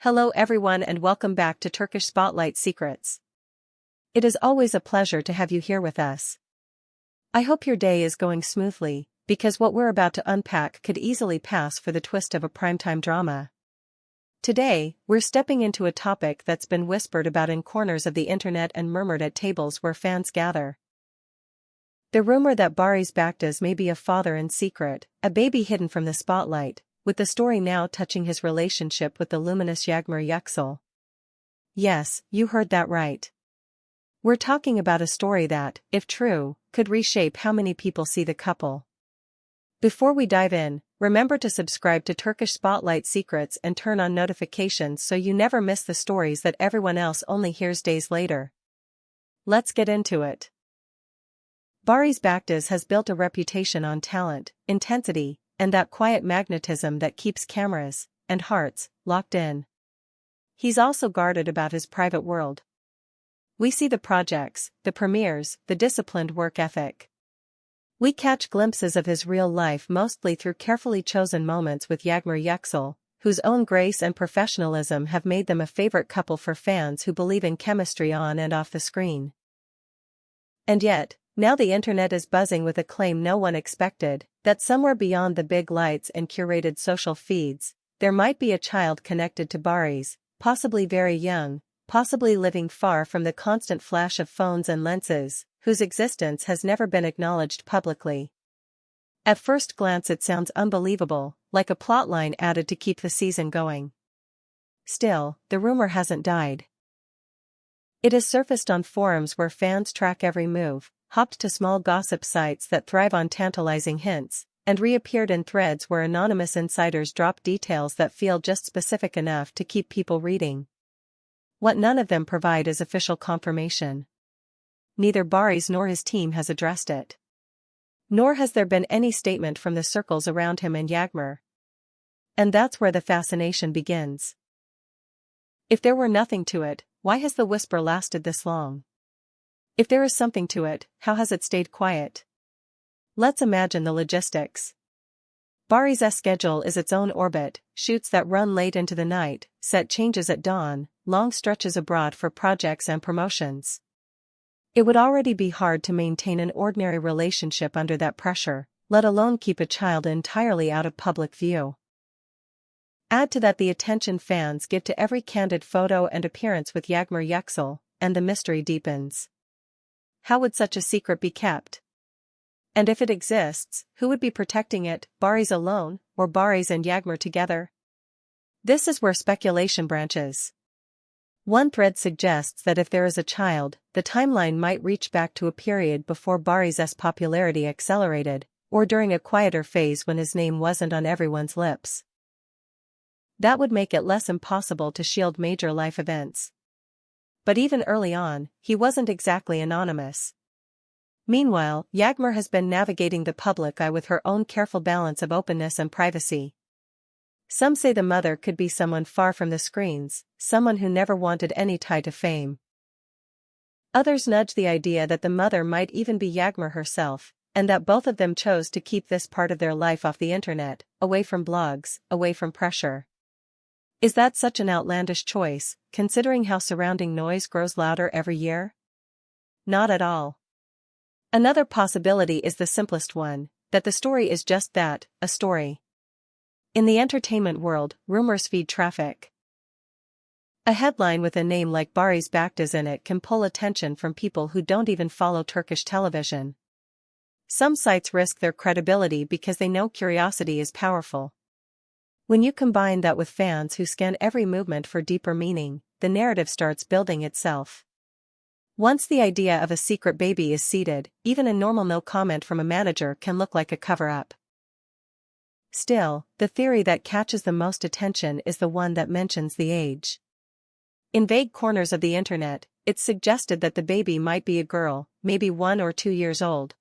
Hello everyone and welcome back to Turkish Spotlight Secrets. It is always a pleasure to have you here with us. I hope your day is going smoothly, because what we're about to unpack could easily pass for the twist of a primetime drama. Today, we're stepping into a topic that's been whispered about in corners of the internet and murmured at tables where fans gather. The rumor that Barış Baktas may be a father in secret, a baby hidden from the spotlight, with the story now touching his relationship with the luminous Yağmur Yüksel. Yes, you heard that right. We're talking about a story that, if true, could reshape how many people see the couple. Before we dive in, remember to subscribe to Turkish Spotlight Secrets and turn on notifications so you never miss the stories that everyone else only hears days later. Let's get into it. Barış Baktas has built a reputation on talent, intensity, and that quiet magnetism that keeps cameras and hearts locked in. He's also guarded about his private world. We see the projects, the premieres, the disciplined work ethic. We catch glimpses of his real life mostly through carefully chosen moments with Yağmur Yüksel, whose own grace and professionalism have made them a favorite couple for fans who believe in chemistry on and off the screen. And yet, now the internet is buzzing with a claim no one expected, that somewhere beyond the big lights and curated social feeds, there might be a child connected to Barış, possibly very young, possibly living far from the constant flash of phones and lenses, whose existence has never been acknowledged publicly. At first glance it sounds unbelievable, like a plotline added to keep the season going. Still, the rumor hasn't died. It has surfaced on forums where fans track every move, hopped to small gossip sites that thrive on tantalizing hints, and reappeared in threads where anonymous insiders drop details that feel just specific enough to keep people reading. What none of them provide is official confirmation. Neither Barış nor his team has addressed it. Nor has there been any statement from the circles around him and Yağmur. And that's where the fascination begins. If there were nothing to it, why has the whisper lasted this long? If there is something to it, how has it stayed quiet? Let's imagine the logistics. Barış's schedule is its own orbit, shoots that run late into the night, set changes at dawn, long stretches abroad for projects and promotions. It would already be hard to maintain an ordinary relationship under that pressure, let alone keep a child entirely out of public view. Add to that the attention fans give to every candid photo and appearance with Yağmur Yüksel, and the mystery deepens. How would such a secret be kept? And if it exists, who would be protecting it, Barış alone, or Barış and Yağmur together? This is where speculation branches. One thread suggests that if there is a child, the timeline might reach back to a period before Barış's popularity accelerated, or during a quieter phase when his name wasn't on everyone's lips. That would make it less impossible to shield major life events. But even early on, he wasn't exactly anonymous. Meanwhile, Yağmur has been navigating the public eye with her own careful balance of openness and privacy. Some say the mother could be someone far from the screens, someone who never wanted any tie to fame. Others nudge the idea that the mother might even be Yağmur herself, and that both of them chose to keep this part of their life off the internet, away from blogs, away from pressure. Is that such an outlandish choice, considering how surrounding noise grows louder every year? Not at all. Another possibility is the simplest one, that the story is just that, a story. In the entertainment world, rumors feed traffic. A headline with a name like Barış Baktas in it can pull attention from people who don't even follow Turkish television. Some sites risk their credibility because they know curiosity is powerful. When you combine that with fans who scan every movement for deeper meaning, the narrative starts building itself. Once the idea of a secret baby is seeded, even a normal no comment from a manager can look like a cover-up. Still, the theory that catches the most attention is the one that mentions the age. In vague corners of the internet, it's suggested that the baby might be a girl, maybe 1 or 2 years old.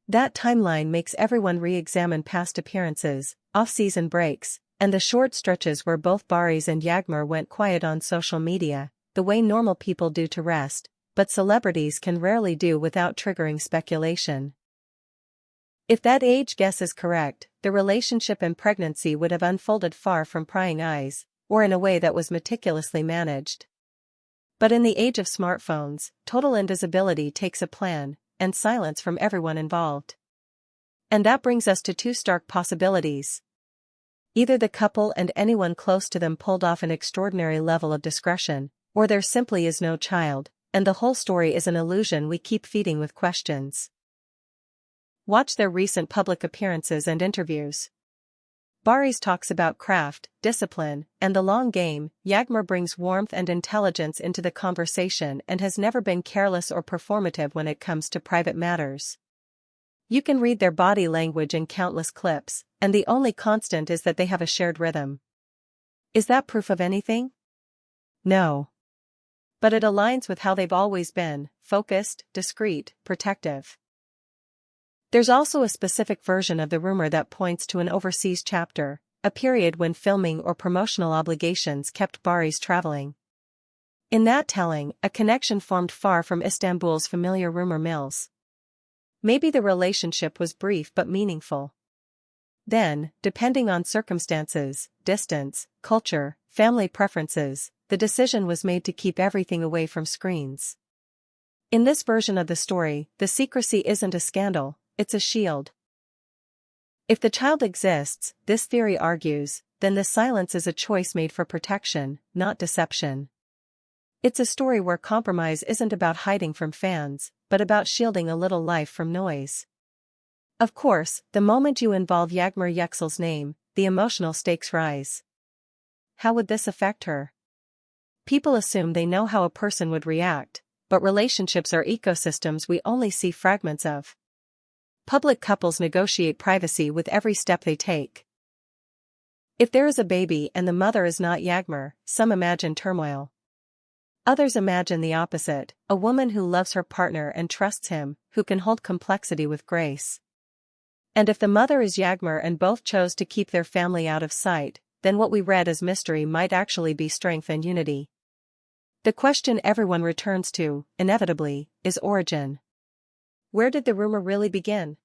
That timeline makes everyone re-examine past appearances, off-season breaks, and the short stretches where both Barış and Yağmur went quiet on social media, the way normal people do to rest, but celebrities can rarely do without triggering speculation. If that age guess is correct, the relationship and pregnancy would have unfolded far from prying eyes, or in a way that was meticulously managed. But in the age of smartphones, total invisibility takes a plan, and silence from everyone involved. And that brings us to two stark possibilities. Either the couple and anyone close to them pulled off an extraordinary level of discretion, or there simply is no child, and the whole story is an illusion we keep feeding with questions. Watch their recent public appearances and interviews. Barış talks about craft, discipline, and the long game. Yağmur brings warmth and intelligence into the conversation and has never been careless or performative when it comes to private matters. You can read their body language in countless clips, and the only constant is that they have a shared rhythm. Is that proof of anything? No. But it aligns with how they've always been: focused, discreet, protective. There's also a specific version of the rumor that points to an overseas chapter, a period when filming or promotional obligations kept Barış traveling. In that telling, a connection formed far from Istanbul's familiar rumor mills. Maybe the relationship was brief but meaningful. Then, depending on circumstances, distance, culture, family preferences, the decision was made to keep everything away from screens. In this version of the story, the secrecy isn't a scandal, it's a shield. If the child exists, this theory argues, then the silence is a choice made for protection, not deception. It's a story where compromise isn't about hiding from fans, but about shielding a little life from noise. Of course, the moment you involve Yağmur Yüksel's name, the emotional stakes rise. How would this affect her? People assume they know how a person would react, but relationships are ecosystems we only see fragments of. Public couples negotiate privacy with every step they take. If there is a baby and the mother is not Yağmur, some imagine turmoil. Others imagine the opposite, a woman who loves her partner and trusts him, who can hold complexity with grace. And if the mother is Yağmur and both chose to keep their family out of sight, then what we read as mystery might actually be strength and unity. The question everyone returns to, inevitably, is origin. Where did the rumor really begin?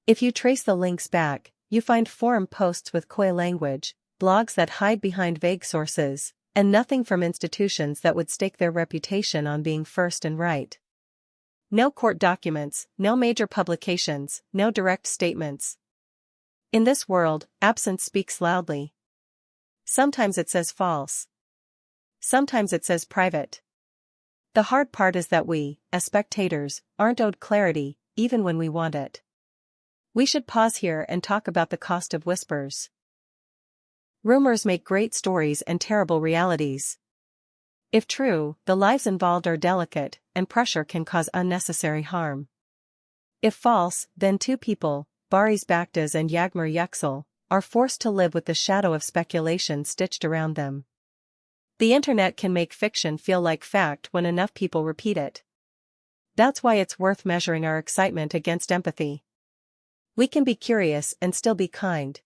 If you trace the links back, you find forum posts with coy language, blogs that hide behind vague sources, and nothing from institutions that would stake their reputation on being first and right. No court documents, no major publications, no direct statements. In this world, absence speaks loudly. Sometimes it says false. Sometimes it says private. The hard part is that we, as spectators, aren't owed clarity, even when we want it. We should pause here and talk about the cost of whispers. Rumors make great stories and terrible realities. If true, the lives involved are delicate, and pressure can cause unnecessary harm. If false, then two people, Barış Baktas and Yağmur Yüksel, are forced to live with the shadow of speculation stitched around them. The internet can make fiction feel like fact when enough people repeat it. That's why it's worth measuring our excitement against empathy. We can be curious and still be kind.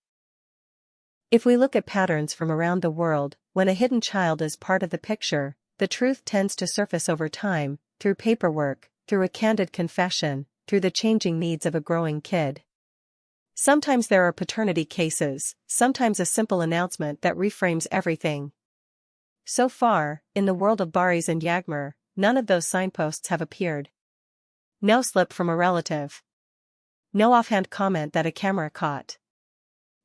If we look at patterns from around the world, when a hidden child is part of the picture, the truth tends to surface over time, through paperwork, through a candid confession, through the changing needs of a growing kid. Sometimes there are paternity cases, sometimes a simple announcement that reframes everything. So far, in the world of Barış and Yağmur, none of those signposts have appeared. No slip from a relative. No offhand comment that a camera caught.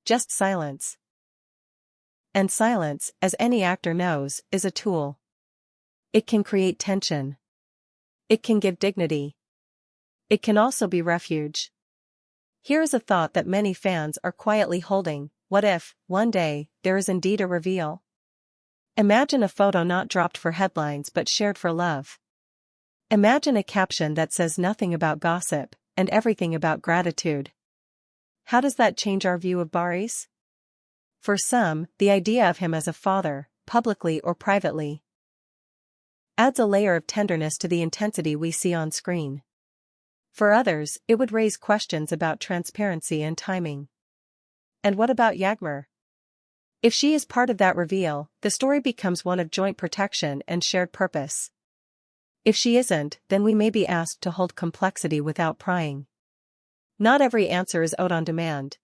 Just silence. And silence, as any actor knows, is a tool. It can create tension. It can give dignity. It can also be refuge. Here is a thought that many fans are quietly holding: what if, one day, there is indeed a reveal? Imagine a photo not dropped for headlines but shared for love. Imagine a caption that says nothing about gossip, and everything about gratitude. How does that change our view of Barış? For some, the idea of him as a father, publicly or privately, adds a layer of tenderness to the intensity we see on screen. For others, it would raise questions about transparency and timing. And what about Yağmur? If she is part of that reveal, the story becomes one of joint protection and shared purpose. If she isn't, then we may be asked to hold complexity without prying. Not every answer is owed on demand.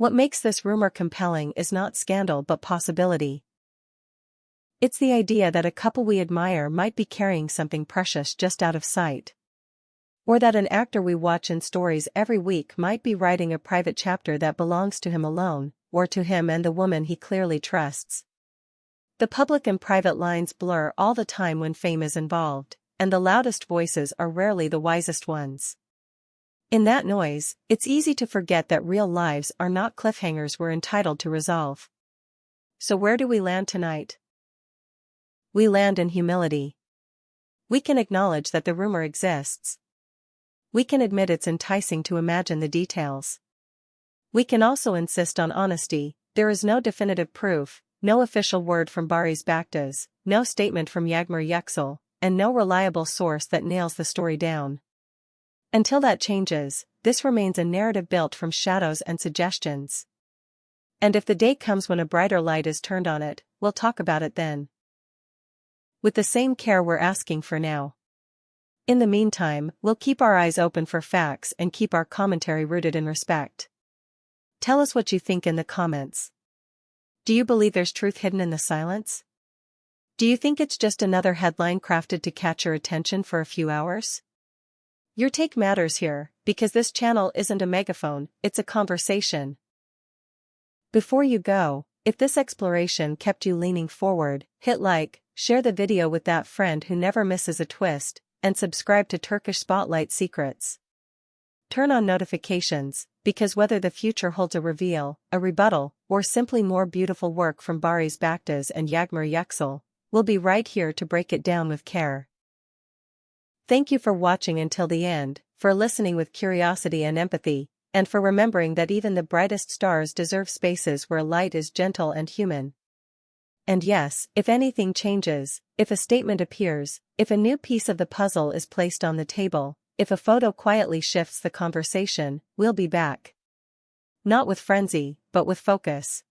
What makes this rumor compelling is not scandal but possibility. It's the idea that a couple we admire might be carrying something precious just out of sight. Or that an actor we watch in stories every week might be writing a private chapter that belongs to him alone, or to him and the woman he clearly trusts. The public and private lines blur all the time when fame is involved, and the loudest voices are rarely the wisest ones. In that noise, it's easy to forget that real lives are not cliffhangers we're entitled to resolve. So where do we land tonight? We land in humility. We can acknowledge that the rumor exists. We can admit it's enticing to imagine the details. We can also insist on honesty. There is no definitive proof, no official word from Barış Baktas, no statement from Yağmur, and no reliable source that nails the story down. Until that changes, this remains a narrative built from shadows and suggestions. And if the day comes when a brighter light is turned on it, we'll talk about it then. With the same care we're asking for now. In the meantime, we'll keep our eyes open for facts and keep our commentary rooted in respect. Tell us what you think in the comments. Do you believe there's truth hidden in the silence? Do you think it's just another headline crafted to catch your attention for a few hours? Your take matters here, because this channel isn't a megaphone, it's a conversation. Before you go, if this exploration kept you leaning forward, hit like, share the video with that friend who never misses a twist, and subscribe to Turkish Spotlight Secrets. Turn on notifications, because whether the future holds a reveal, a rebuttal, or simply more beautiful work from Barış Baktas and Yağmur, we'll be right here to break it down with care. Thank you for watching until the end, for listening with curiosity and empathy, and for remembering that even the brightest stars deserve spaces where light is gentle and human. And yes, if anything changes, if a statement appears, if a new piece of the puzzle is placed on the table, if a photo quietly shifts the conversation, we'll be back. Not with frenzy, but with focus.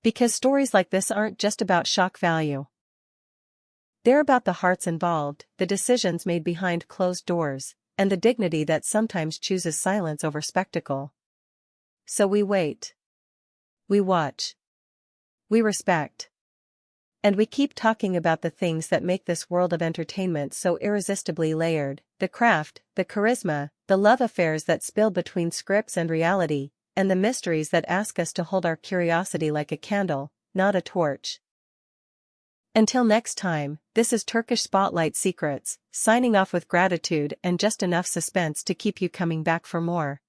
Because stories like this aren't just about shock value. They're about the hearts involved, the decisions made behind closed doors, and the dignity that sometimes chooses silence over spectacle. So we wait. We watch. We respect. And we keep talking about the things that make this world of entertainment so irresistibly layered, the craft, the charisma, the love affairs that spill between scripts and reality, and the mysteries that ask us to hold our curiosity like a candle, not a torch. Until next time, this is Turkish Spotlight Secrets, signing off with gratitude and just enough suspense to keep you coming back for more.